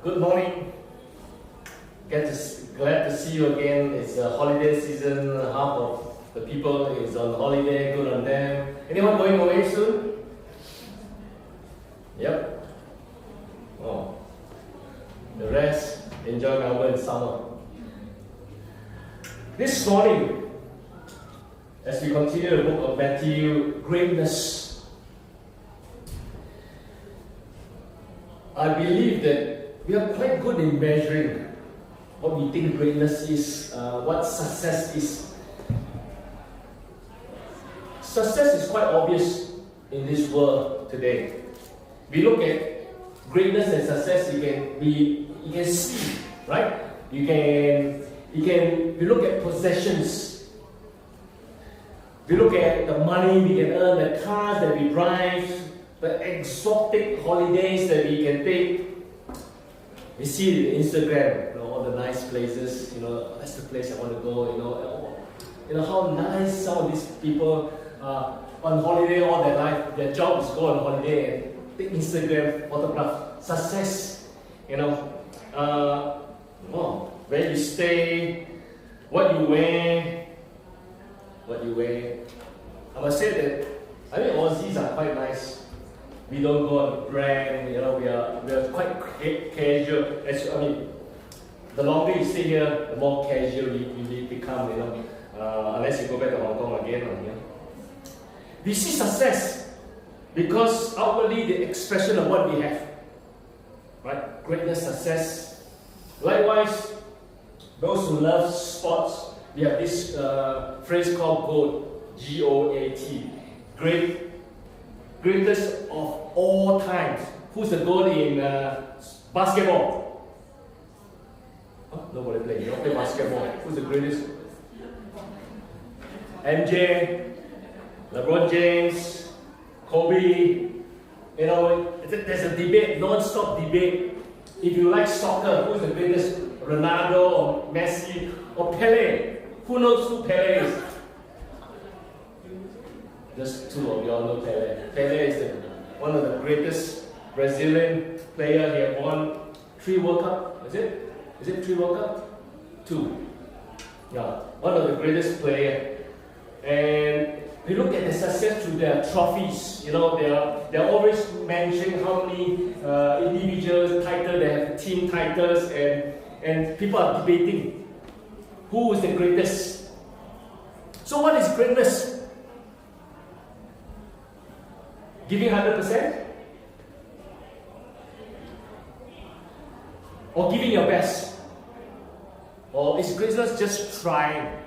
Good morning. Glad to see you again. It's a holiday season. Half of the people is on holiday. Good on them. Anyone going away soon? Yep. Oh. The rest enjoy Melbourne summer. This morning, as we continue the book of Matthew, greatness. I believe that we are quite good in measuring what we think greatness is, what success is. Success is quite obvious in this world today. We look at greatness and success, you can see, right? We look at possessions. We look at the money we can earn, the cars that we drive, the exotic holidays that we can take. We see it in Instagram, all the nice places, that's the place I want to go, how nice some of these people are on holiday all their life. Their job is go on holiday and take Instagram photograph. Success, where you stay, what you wear. I must say that, Aussies are quite nice. We don't go on brand, we are quite casual. The longer you stay here, the more casual you become, unless you go back to Hong Kong again. We see success because outwardly the expression of what we have, right? Greatness, success. Likewise, those who love sports, we have this phrase called GOAT, G-O-A-T, greatest of all times. Who's the GOAT in basketball? Nobody play. You don't play basketball. Who's the greatest? MJ, LeBron James, Kobe. There's a debate, non-stop debate. If you like soccer, who's the greatest? Ronaldo or Messi or Pele? Who knows who Pele is? Just two of y'all know Pele. Pele is one of the greatest Brazilian player. He had won 3 World Cup. Is it 3 World Cup? 2. Yeah, one of the greatest player. And we look at the success through their trophies. They're always mentioning how many individual titles they have, team titles, and people are debating who is the greatest. So what is greatness? Giving 100%? Or giving your best? Or is greatness just trying?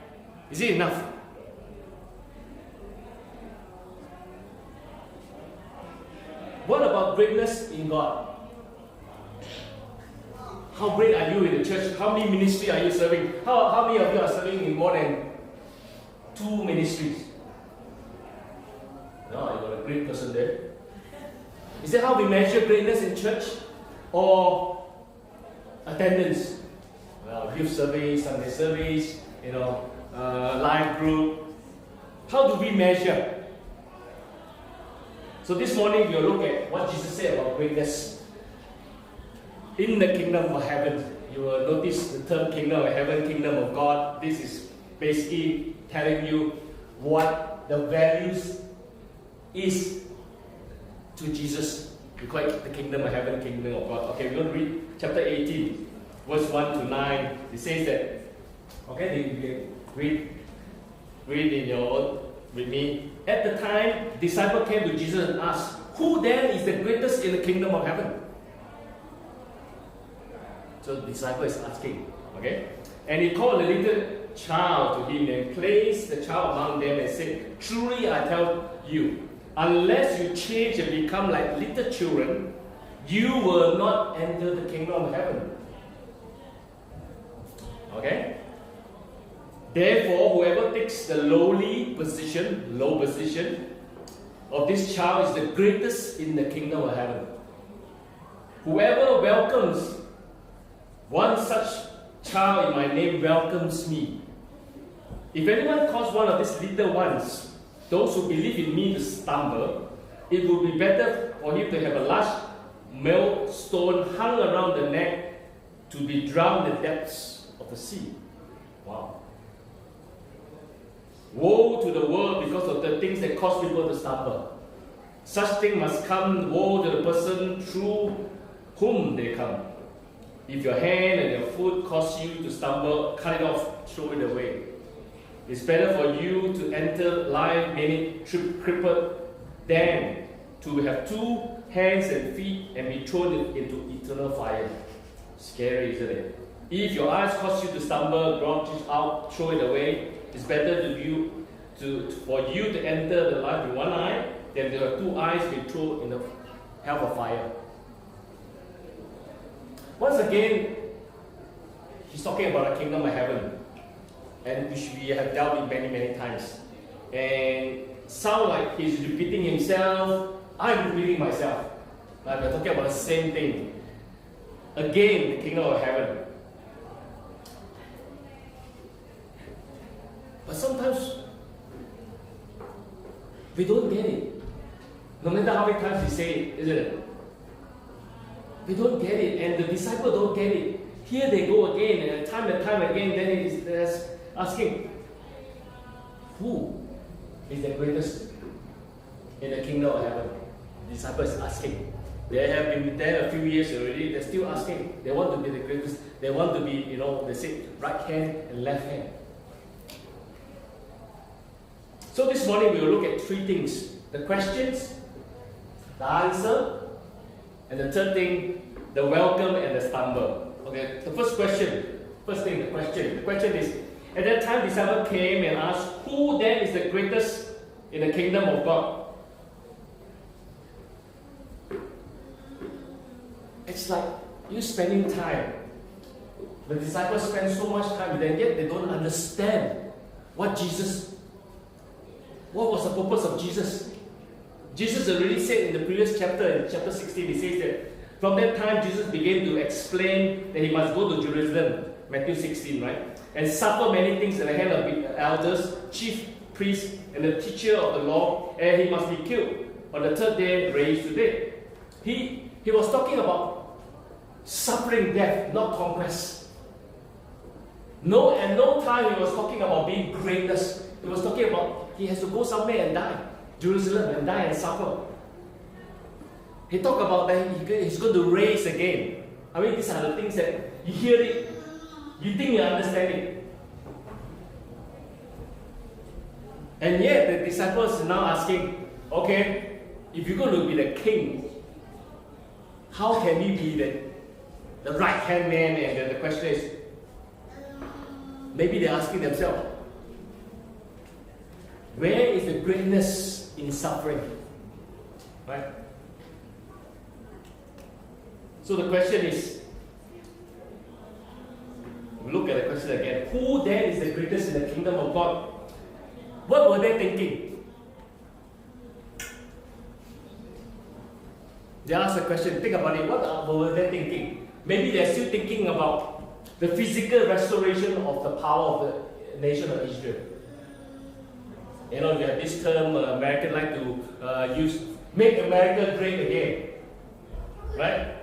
Is it enough? What about greatness in God? How great are you in the church? How many ministries are you serving? How many of you are serving in more than 2 ministries? No, you got a great person there. Is that how we measure greatness in church? Or attendance? Youth service, Sunday service, life group. How do we measure? So this morning we'll look at what Jesus said about greatness. In the kingdom of heaven, you will notice the term kingdom of heaven, kingdom of God. This is basically telling you what the values is to Jesus. We call it the kingdom of heaven, kingdom of God. Okay, we're going to read chapter 18, verse 1 to 9. It says that, you can read in your own with me. At the time, disciple came to Jesus and asked, "Who then is the greatest in the kingdom of heaven?" So the disciple is asking, okay? And he called a little child to him and placed the child among them and said, "Truly I tell you, unless you change and become like little children, you will not enter the kingdom of heaven." Okay? Therefore, whoever takes the low position of this child is the greatest in the kingdom of heaven. Whoever welcomes one such child in my name welcomes me. If anyone cause one of these little ones, those who believe in me, to stumble, it would be better for him to have a large millstone hung around the neck to be drowned in the depths of the sea. Wow. Woe to the world because of the things that cause people to stumble. Such thing must come. Woe to the person through whom they come. If your hand and your foot cause you to stumble, cut it off, throw it away. It's better for you to enter life many crippled than to have 2 hands and feet and be thrown into eternal fire. Scary, isn't it? If your eyes cause you to stumble, gouge it out, throw it away. It's better for you to enter the life with 1 eye than to have 2 eyes be thrown in the hell of fire. Once again, he's talking about the kingdom of heaven, and which we have dealt with many, many times. And sound like he's repeating himself. I'm repeating myself. Like we're talking about the same thing. Again, the kingdom of heaven. But sometimes we don't get it. No matter how many times we say it, isn't it? We don't get it, and the disciples don't get it. Here they go again, and time again, then they're asking, who is the greatest in the kingdom of heaven? The disciples asking. They have been there a few years already, they're still asking. They want to be the greatest. They want to be, they say right hand and left hand. So this morning we will look at 3 things. The questions, the answer, and the third thing, the welcome and the stumble. Okay, the first question. The question is, at that time disciples came and asked, who then is the greatest in the kingdom of God? It's like you spending time. The disciples spend so much time with them, yet they don't understand what was the purpose of Jesus. Jesus already said in the previous chapter, in chapter 16, he says that from that time Jesus began to explain that he must go to Jerusalem, Matthew 16, right? And suffer many things at the hand of the elders, chief priests, and the teacher of the law, and he must be killed. On the 3rd day, raised to death. He was talking about suffering death, not conquest. No time he was talking about being greatness. He was talking about he has to go somewhere and die. Jerusalem and die and suffer. He talked about that he's going to raise again. I mean, these are the things that you hear it, you think you understand it. And yet the disciples are now asking, okay, if you're going to be the king, how can we be the right hand man? And then the question is, maybe they're asking themselves, where is the greatness in suffering? Right? So the question is, look at the question again. Who then is the greatest in the kingdom of God? What were they thinking? They asked the question, think about it, what were they thinking? Maybe they're still thinking about the physical restoration of the power of the nation of Israel. You know, you have this term, Americans like to use, make America great again. Right?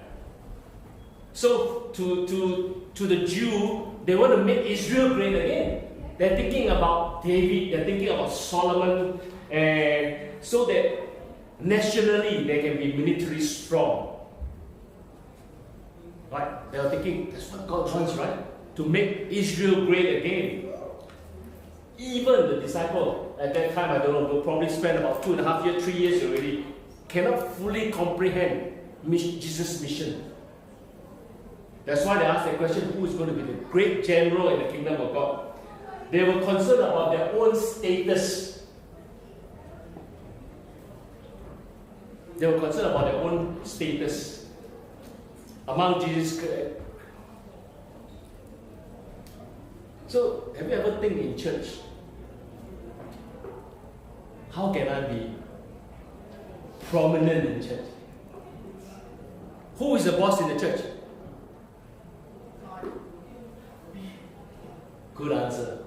So, to the Jew, they want to make Israel great again. They're thinking about David, they're thinking about Solomon, and so that nationally they can be militarily strong. Right? They are thinking, that's what God wants, right? To make Israel great again. Even the disciple at that time, I don't know, will probably spend about 2.5 years, 3 years already, cannot fully comprehend Jesus' mission. That's why they asked the question, who is going to be the great general in the kingdom of God? They were concerned about their own status. They were concerned about their own status among Jesus. So, have you ever think in church, how can I be prominent in church? Who is the boss in the church? Good answer.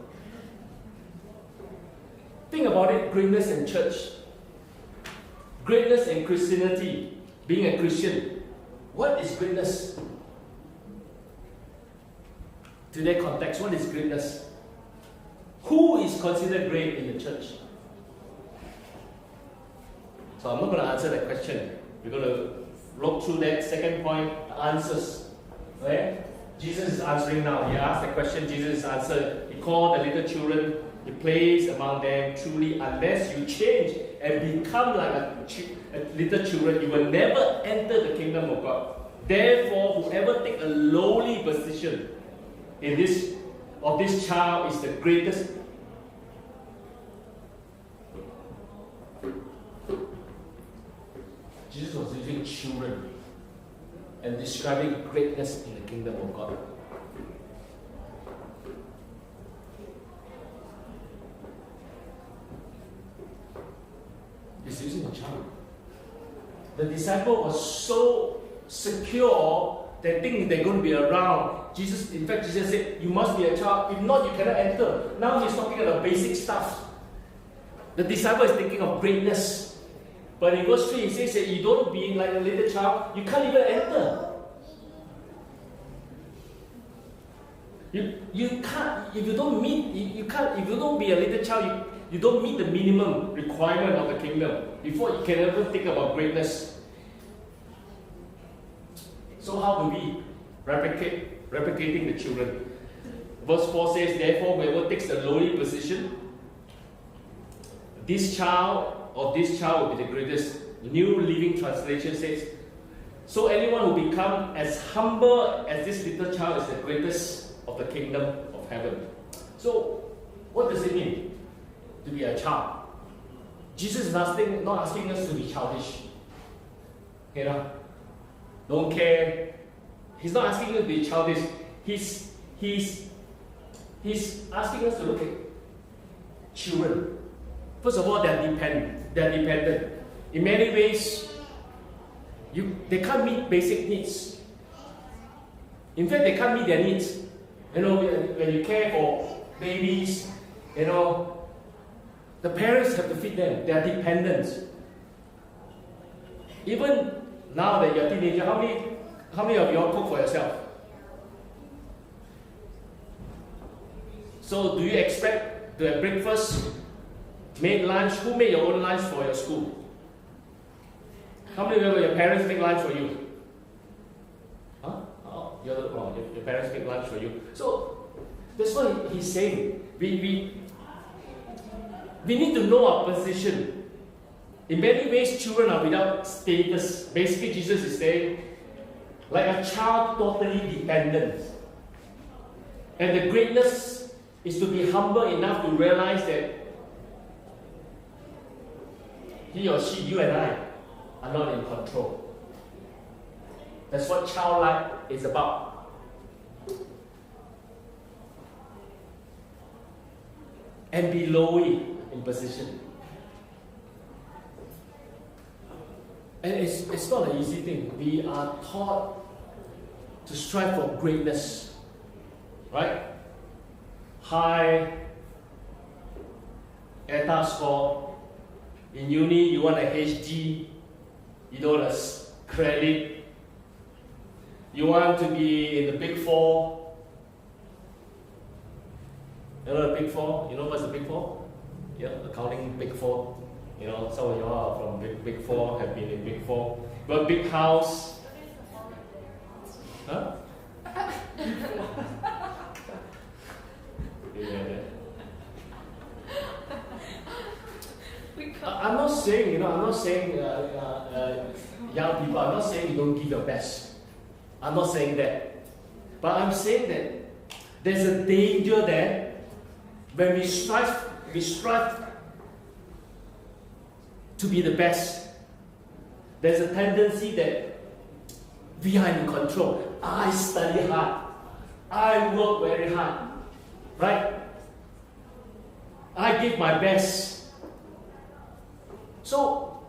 Think about it, greatness in church. Greatness in Christianity, being a Christian. What is greatness? today context, what is greatness? Who is considered great in the church? So I'm not going to answer that question. We're going to look through that second point, the answers. Okay? Jesus is answering now. He asked the question, Jesus answered. He called the little children, he placed among them, truly, unless you change and become like a little children, you will never enter the kingdom of God. Therefore, whoever takes a lowly position in this child is the greatest. Jesus was using children and describing greatness in the kingdom of God. He's using a child. The disciple was so secure they think they're going to be around. Jesus said, you must be a child. If not, you cannot enter. Now he's talking about basic stuff. The disciple is thinking of greatness. But in verse 3, he says that you don't be like a little child, you can't even enter. You can't, if you don't be a little child, you don't meet the minimum requirement of the kingdom before you can ever think about greatness. So how do we replicating the children? Verse 4 says, therefore, whoever takes the lowly position, this child will be the greatest. The New Living Translation says, so anyone who becomes as humble as this little child is the greatest of the kingdom of heaven. So, what does it mean to be a child? Jesus is not asking us to be childish. You know? Don't care. He's not asking us to be childish. He's asking us to look at children. First of all, they're dependent. In many ways, they can't meet basic needs. In fact, they can't meet their needs. You know, when you care for babies, you know, the parents have to feed them. They are dependent. Even now that you're a teenager, how many of you all cook for yourself? So, do you expect to have breakfast, made lunch? Who made your own lunch for your school? How many of your parents make lunch for you? Huh? Oh, your parents make lunch for you. So, that's what he's saying. We need to know our position. In many ways, children are without status. Basically, Jesus is saying, like a child, totally dependent. And the greatness is to be humble enough to realize that he or she, you and I, are not in control. That's what childlike is about. And be lowly in position. And it's not an easy thing. We are taught to strive for greatness. Right? High ETA score. In uni, you want a HG. You know, the credit. You want to be in the Big Four. You know the Big Four? You know what's the Big Four? Yeah, accounting Big Four. You know, some of you are from Big Four, have been in Big Four. You got a big house. Huh? I'm not saying, young people, I'm not saying you don't give your best. I'm not saying that. But I'm saying that there's a danger there when we strive to be the best. There's a tendency that we are in control. I study hard. I work very hard. Right? I give my best. So,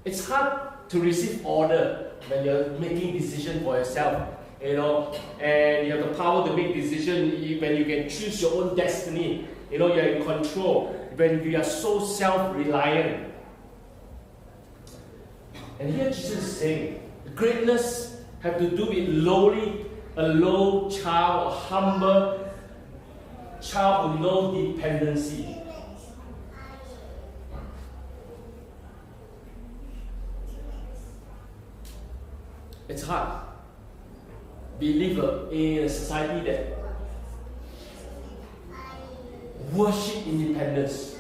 it's hard to receive order when you're making decisions for yourself, you know, and you have the power to make decisions when you can choose your own destiny, you know, you're in control, when you are so self-reliant. And here Jesus is saying, greatness have to do with lowly, a low child, a humble, child who knows dependency. It's hard. We live in a society that worship independence,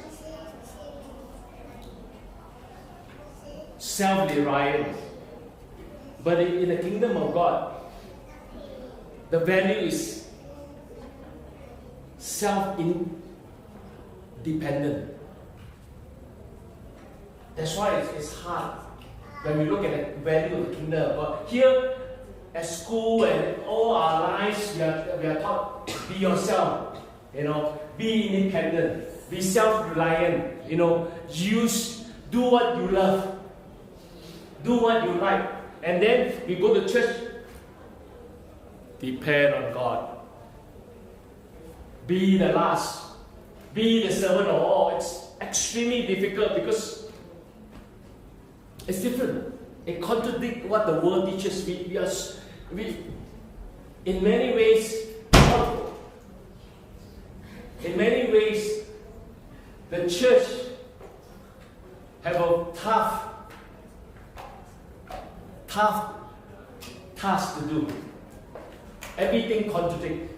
self-reliance. But in the kingdom of God, the value is self-independent. That's why it's hard when we look at the value of the kingdom of God. Here at school and all our lives, we are taught, be yourself, be independent, be self-reliant, do what you love, do what you like. And then we go to church, depend on God. Be the last, be the servant of all. It's extremely difficult because it's different. It contradicts what the world teaches. We in many ways, the church have a tough task to do. Everything contradicts.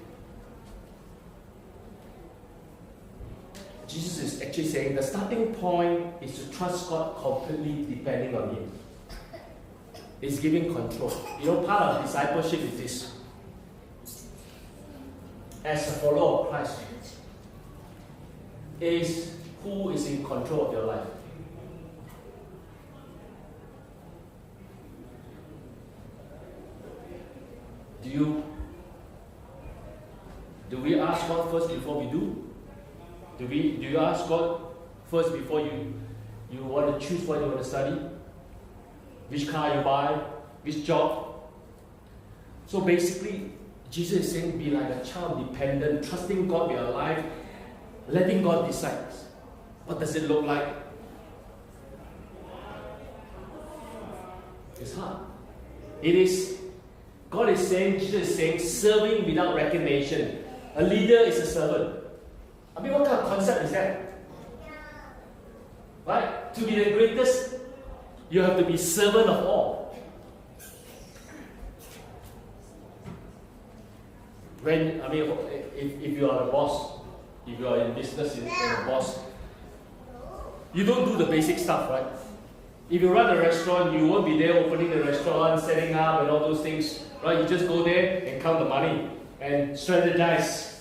Jesus is actually saying the starting point is to trust God completely, depending on Him. It's giving control. Part of discipleship is this. As a follower of Christ, is who is in control of your life. Do we ask God first before we do? Do you ask God first before you want to choose what you want to study? Which car you buy? Which job? So basically, Jesus is saying be like a child, dependent, trusting God with your life, letting God decide. What does it look like? It's hard. God is saying, Jesus is saying, serving without recognition. A leader is a servant. What kind of concept is that? Right? To be the greatest, you have to be servant of all. If you are a boss, if you are in business and a boss, you don't do the basic stuff, right? If you run a restaurant, you won't be there opening the restaurant, setting up and all those things, right? You just go there and count the money and strategize.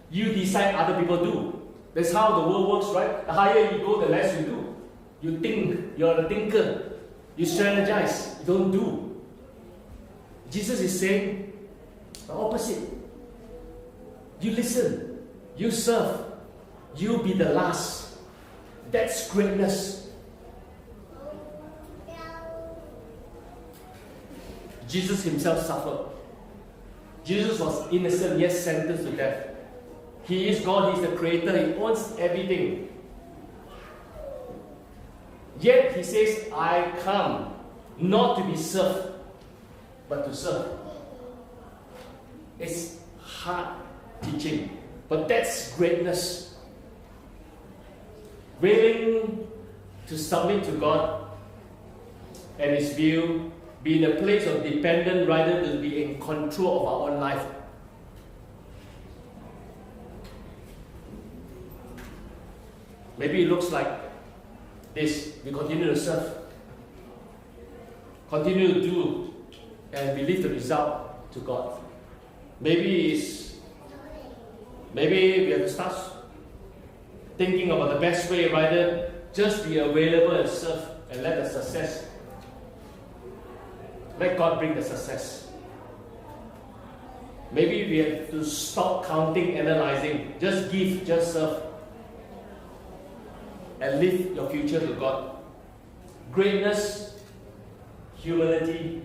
You decide, other people do. That's how the world works, right? The higher you go, the less you do. You think, you're a thinker. You strategize, you don't do. Jesus is saying the opposite. You listen, you serve, you be the last. That's greatness. Jesus himself suffered. Jesus was innocent yet sentenced to death. He is God, He is the Creator, He owns everything. Yet He says, I come not to be served, but to serve. It's hard teaching, but that's greatness. Willing to submit to God and His will, be in a place of dependence rather than be in control of our own life. Maybe it looks like this. We continue to serve, continue to do, and we leave the result to God. Maybe we have to start thinking about the best way rather just be available and serve and let the success. Let God bring the success. Maybe we have to stop counting, analyzing. Just give, just serve. And leave your future to God. Greatness, humility,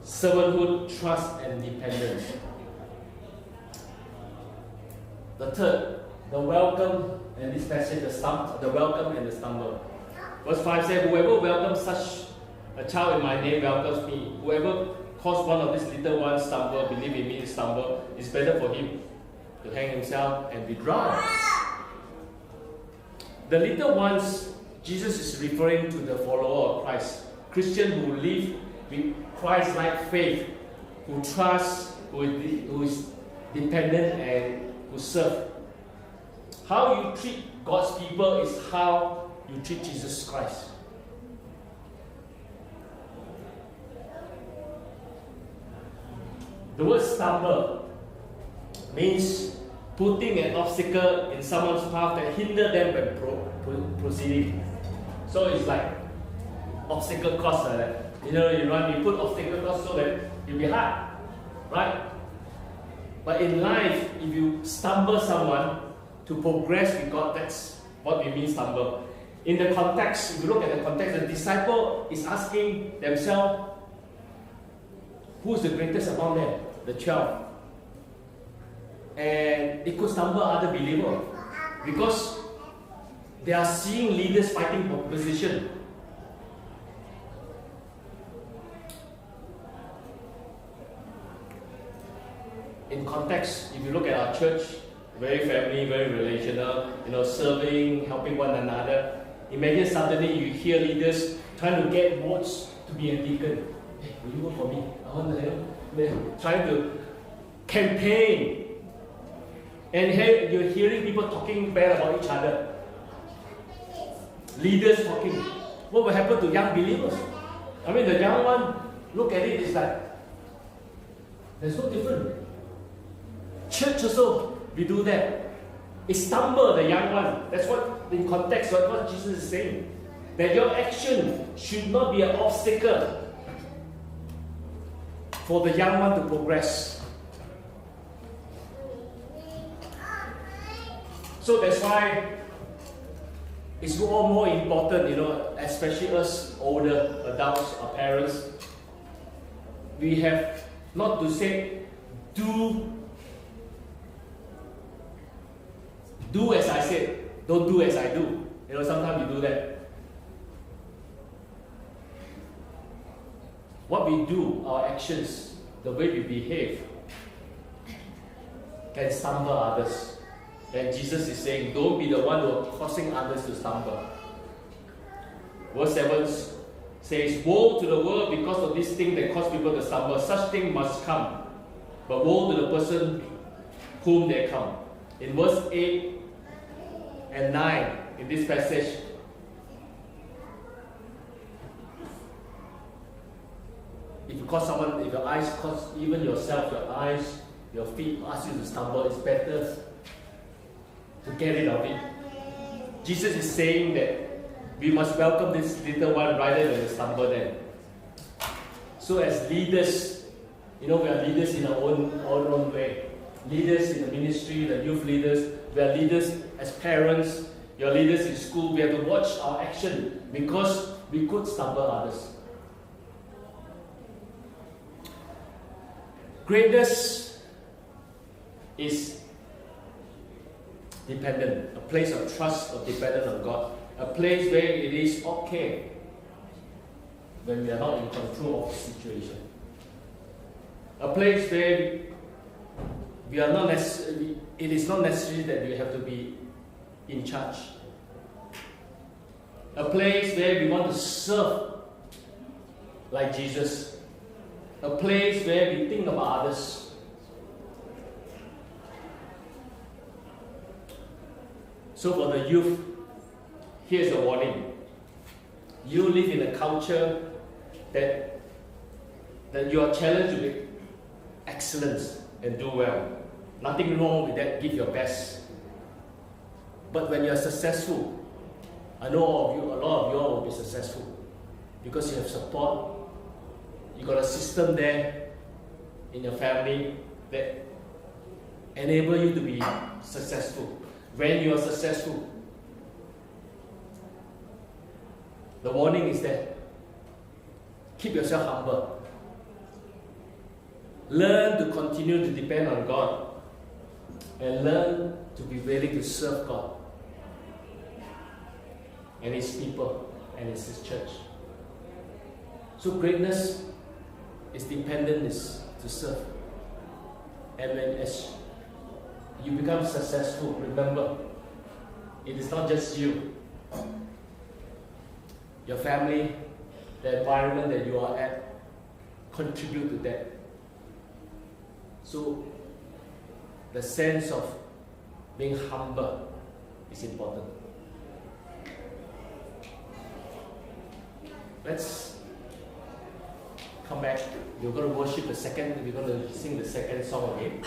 servanthood, trust, and dependence. The third, the welcome, and this passage, the welcome and the stumble. Verse 5 says, whoever welcomes such a child in my name welcomes me. Whoever cause one of these little ones stumble, believe in me, stumble, is better for him. to hang himself and be drowned. The little ones, Jesus is referring to the follower of Christ. Christians who live with Christ-like faith, who trust, who is dependent, and who serve. How you treat God's people is how you treat Jesus Christ. The word stumble means putting an obstacle in someone's path that hinder them from proceeding. So it's like obstacle course like that. You put obstacle course so that it'll be hard, right? But in life, if you stumble someone to progress with God, that's what we mean stumble. In the context, if you look at the context, the disciple is asking themselves, who is the greatest among them? The 12. And it could stumble other believers because they are seeing leaders fighting for position. In context, if you look at our church, very family, very relational, serving, helping one another. Imagine suddenly you hear leaders trying to get votes to be a deacon. Hey, will you vote for me? I want to help. They're trying to campaign. And here you're hearing people talking bad about each other. Leaders talking. What will happen to young believers? I mean, the young one, look at it, it's like, there's no difference. Church also, we do that. It stumble the young one. That's what, in context, what Jesus is saying. That your action should not be an obstacle for the young one to progress. So that's why it's all more important, especially us older adults or parents. We have not to say, do as I said, don't do as I do. Sometimes we do that. What we do, our actions, the way we behave, can stumble others. And Jesus is saying, don't be the one who are causing others to stumble. Verse 7 says, woe to the world because of this thing that causes people to stumble. Such thing must come. But woe to the person whom they come. In verse 8 and 9, in this passage, if you cause someone, if your eyes cause even yourself, your eyes, your feet ask you to stumble, it's better to get rid of it. Jesus is saying that we must welcome this little one rather than stumble them. So as leaders, we are leaders in our own way. Leaders in the ministry, the youth leaders, we are leaders as parents, you're leaders in school. We have to watch our action because we could stumble others. Greatness is dependent, a place of trust or dependent on God, a place where it is okay when we are not in control of the situation, a place where we are not necessarily, it is not necessary that we have to be in charge, a place where we want to serve like Jesus, a place where we think about others. So for the youth, here's a warning. You live in a culture that you are challenged with excellence and do well. Nothing wrong with that, give your best. But when you're successful, I know a lot of you all will be successful because you have support, you got a system there in your family that enable you to be successful. When you are successful, the warning is that keep yourself humble. Learn to continue to depend on God and learn to be willing to serve God and His people and His church. So greatness is dependence to serve. And when as you become successful, remember, it is not just you. Your family, the environment that you are at, contribute to that. So, the sense of being humble is important. Let's come back. We're going to worship we're going to sing the second song again.